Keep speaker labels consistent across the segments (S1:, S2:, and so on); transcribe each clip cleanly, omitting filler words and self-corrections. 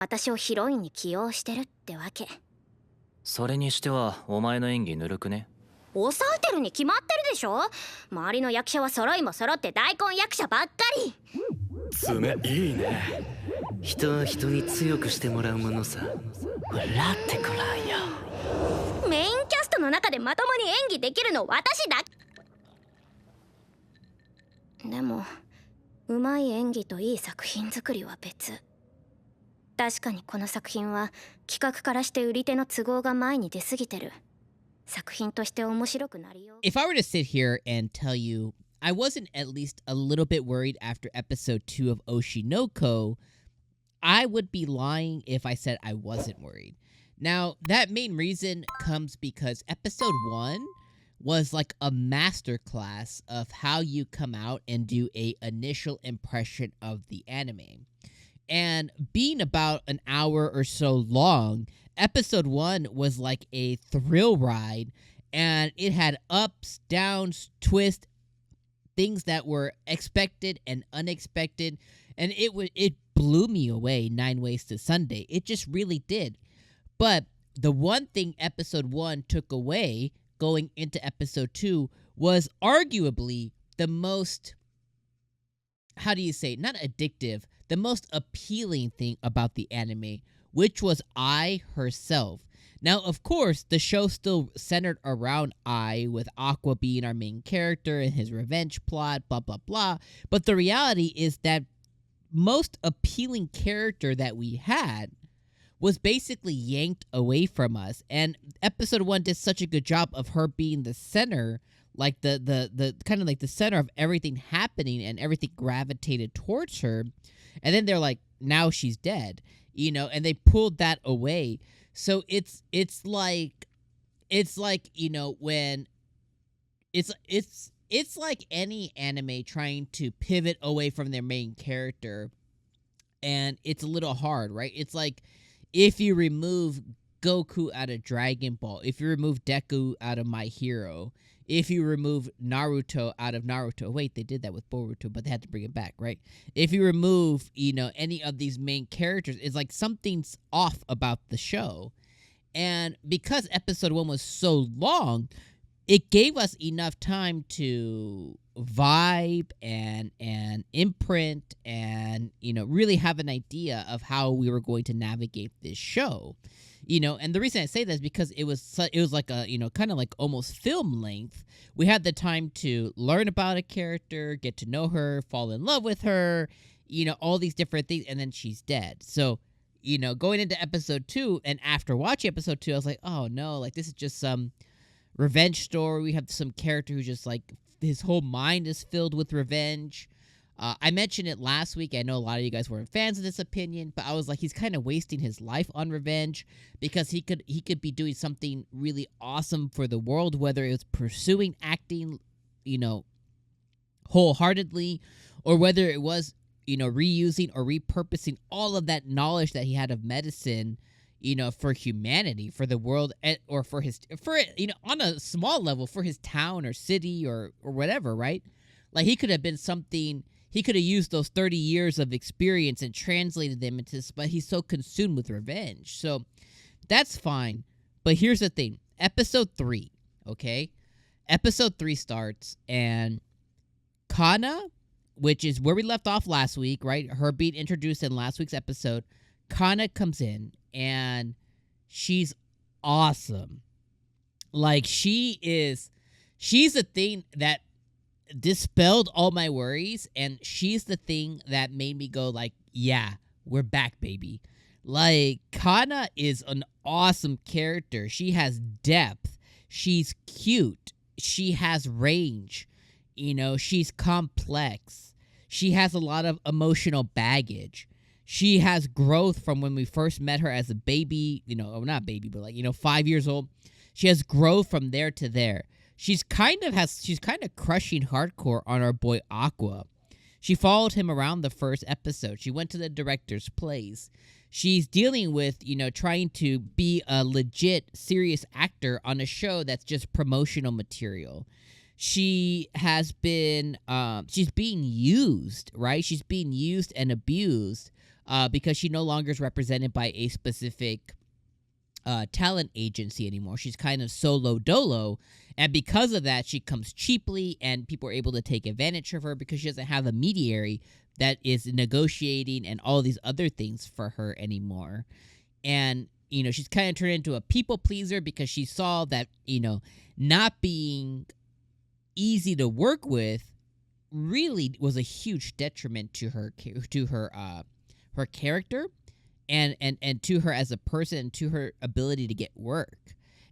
S1: 私をヒロインに起用してるってわけ。
S2: それにしてはお前の演技ぬるくね。
S1: 抑えてるに決まってるでしょ。周りの役者は揃いも揃って大根役者ばっかり。
S3: 爪いいね。人は人に強くしてもらうものさ。笑ってこらんよ。
S1: メインキャストの中でまともに演技できるの私だけ。でもうまい演技といい作品作りは別。確かにこの作品は企画からして売り手の都合が前に出過ぎてる。作品として面白くなりよう。
S4: If I were to sit here and tell you I wasn't at least a little bit worried after episode 2 of 𝐒𝐻𝐻𝐿, I would be lying if I said I wasn't worried. Now, that main reason comes because episode 1 was like a masterclass of how you come out and do a initial impression of the anime. And being about an hour or so long, episode 1 was like a thrill ride, and it had ups, downs, twists, things that were expected and unexpected, and it blew me away 9 Ways to Sunday. It just really did. But the one thing episode 1 took away going into episode 2 was arguably the most, how do you say, not addictive, the most appealing thing about the anime, which was Ai herself. Now, of course, the show still centered around Ai, with Aqua being our main character and his revenge plot, blah, blah, blah. But the reality is that most appealing character that we had was basically yanked away from us. And episode 1 did such a good job of her being the center, like the kind of like the center of everything happening, and everything gravitated towards her. And then they're like, now she's dead, and they pulled that away. So it's like, when it's like any anime trying to pivot away from their main character, and it's a little hard, right? It's like if you remove Goku out of Dragon Ball, if you remove Deku out of My Hero, if you remove Naruto out of Naruto. Wait, they did that with Boruto, but they had to bring it back, right? If you remove, any of these main characters, it's like something's off about the show. And because episode 1 was so long, it gave us enough time to vibe and imprint and, really have an idea of how we were going to navigate this show. And the reason I say that is because it was like a, kind of like almost film length. We had the time to learn about a character, get to know her, fall in love with her, all these different things, and then she's dead. So, going into episode 2, and after watching episode 2, I was like, oh no, like this is just some revenge story. We have some character who just like his whole mind is filled with revenge. I mentioned it last week. I know a lot of you guys weren't fans of this opinion, but I was like, he's kind of wasting his life on revenge, because he could be doing something really awesome for the world, whether it was pursuing acting, wholeheartedly, or whether it was, reusing or repurposing all of that knowledge that he had of medicine, for humanity, for the world, or for on a small level, for his town or city or whatever, right? Like he could have been something. He could have used those 30 years of experience and translated them into, but he's so consumed with revenge. So that's fine. But here's the thing. Episode 3, okay? Episode 3 starts, and Kana, which is where we left off last week, right? Her being introduced in last week's episode. Kana comes in, and she's awesome. Like, she's the thing that dispelled all my worries, and she's the thing that made me go like, yeah, we're back, baby. Like, Kana is an awesome character. She has depth. She's cute. She has range. She's complex. She has a lot of emotional baggage. She has growth from when we first met her as a baby, not baby, but like, 5 years old. She has growth from there to there. She's kind of crushing hardcore on our boy Aqua. She followed him around the first episode. She went to the director's place. She's dealing with, trying to be a legit, serious actor on a show that's just promotional material. She has been, she's being used, right? She's being used and abused because she no longer is represented by a specific talent agency anymore. She's kind of solo dolo, and because of that, she comes cheaply, and people are able to take advantage of her because she doesn't have a mediary that is negotiating and all these other things for her anymore. And she's kind of turned into a people pleaser because she saw that not being easy to work with really was a huge detriment to her her character and to her as a person and to her ability to get work.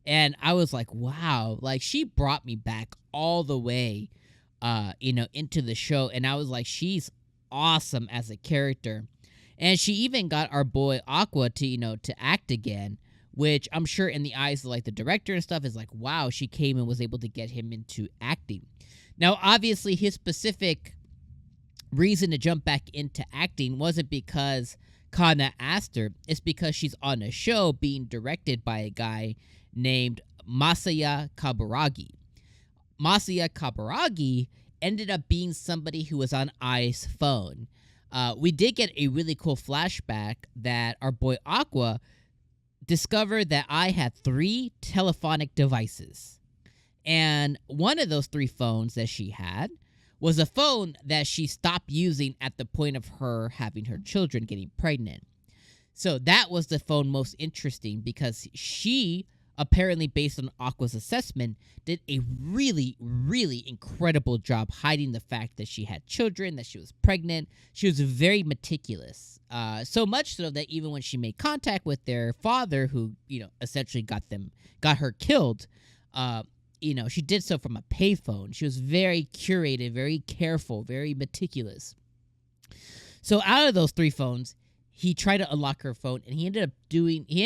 S4: And I was like, wow, like she brought me back all the way into the show, and I was like, she's awesome as a character. And she even got our boy Aqua to act again, which I'm sure in the eyes of like the director and stuff is like, wow, she came and was able to get him into acting. Now, obviously, his specific reason to jump back into acting wasn't because Kana asked her. It's because she's on a show being directed by a guy named Masaya Kaburagi. Masaya Kaburagi ended up being somebody who was on Ai's phone. We did get a really cool flashback that our boy Aqua discovered that Ai had 3 telephonic devices. And one of those 3 phones that she had was a phone that she stopped using at the point of her having her children, getting pregnant. So that was the phone most interesting because she, apparently based on Aqua's assessment, did a really, really incredible job hiding the fact that she had children, that she was pregnant. She was very meticulous. So much so that even when she made contact with their father, who, essentially got her killed, she did so from a payphone. She was very curated, very careful, very meticulous. So out of those 3 phones, he tried to unlock her phone, and he ended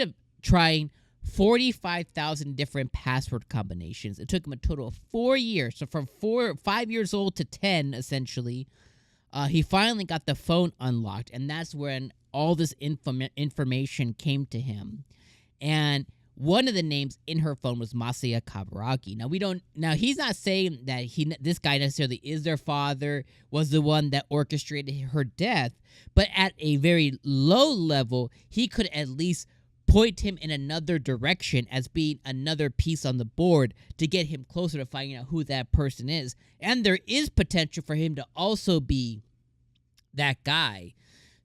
S4: up trying 45,000 different password combinations. It took him a total of 4 years. So from 5 years old to 10, essentially, he finally got the phone unlocked, and that's when all this information came to him. And one of the names in her phone was Masaya Kaburagi. Now he's not saying that this guy necessarily is their father, was the one that orchestrated her death, but at a very low level, he could at least point him in another direction as being another piece on the board to get him closer to finding out who that person is. And there is potential for him to also be that guy.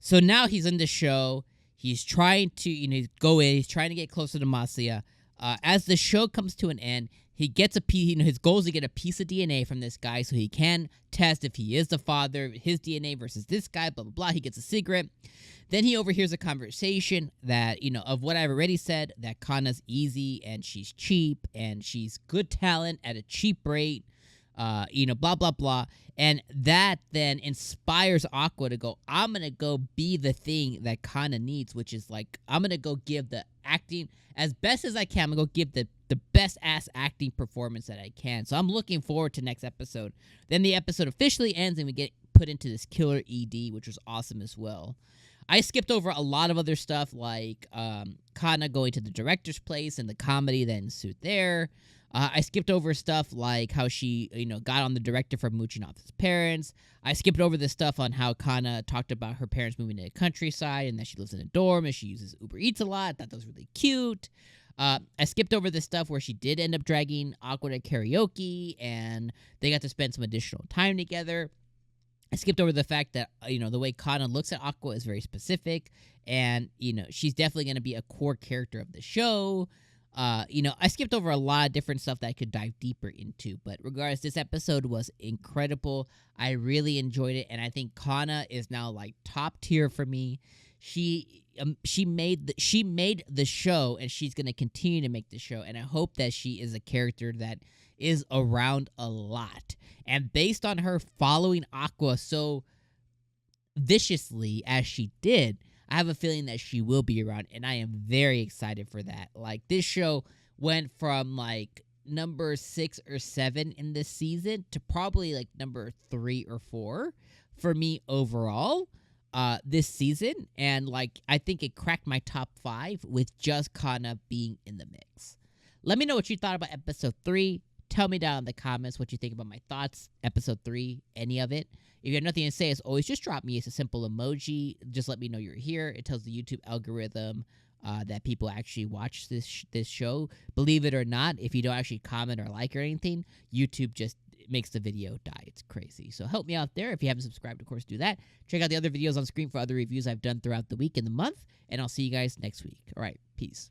S4: So now he's in the show. He's trying to, go in. He's trying to get closer to Masaya. As the show comes to an end, he gets a piece. His goal is to get a piece of DNA from this guy so he can test if he is the father, his DNA versus this guy. Blah blah blah. He gets a cigarette. Then he overhears a conversation that of what I've already said, that Kana's easy and she's cheap and she's good talent at a cheap rate. Blah blah blah. And that then inspires Aqua to go, I'm going to go be the thing that Kana needs, which is like, I'm going to go give the acting as best as I can. I'm going to go give the best ass acting performance that I can. So I'm looking forward to next episode. Then the episode officially ends and we get put into this killer ED, which was awesome as well. I skipped over a lot of other stuff like Kana going to the director's place and the comedy that ensued there. I skipped over stuff like how she, got on the director for mooching off his parents. I skipped over the stuff on how Kana talked about her parents moving to the countryside and that she lives in a dorm and she uses Uber Eats a lot. I thought that was really cute. I skipped over the stuff where she did end up dragging Aqua to karaoke and they got to spend some additional time together. I skipped over the fact that, the way Kana looks at Aqua is very specific and, she's definitely going to be a core character of the show. I skipped over a lot of different stuff that I could dive deeper into, but regardless, this episode was incredible. I really enjoyed it, and I think Kana is now like top tier for me. She made the show, and she's gonna continue to make the show, and I hope that she is a character that is around a lot. And based on her following Aqua so viciously as she did, I have a feeling that she will be around, and I am very excited for that. Like, this show went from, like, number 6 or 7 in this season to probably, like, number 3 or 4 for me overall this season. And, like, I think it cracked my top 5 with just Kana being in the mix. Let me know what you thought about episode 3. Tell me down in the comments what you think about my thoughts, episode 3, any of it. If you have nothing to say, as always, just drop me. It's a simple emoji. Just let me know you're here. It tells the YouTube algorithm that people actually watch this show. Believe it or not, if you don't actually comment or like or anything, YouTube just makes the video die. It's crazy. So help me out there. If you haven't subscribed, of course, do that. Check out the other videos on screen for other reviews I've done throughout the week and the month, and I'll see you guys next week. All right, peace.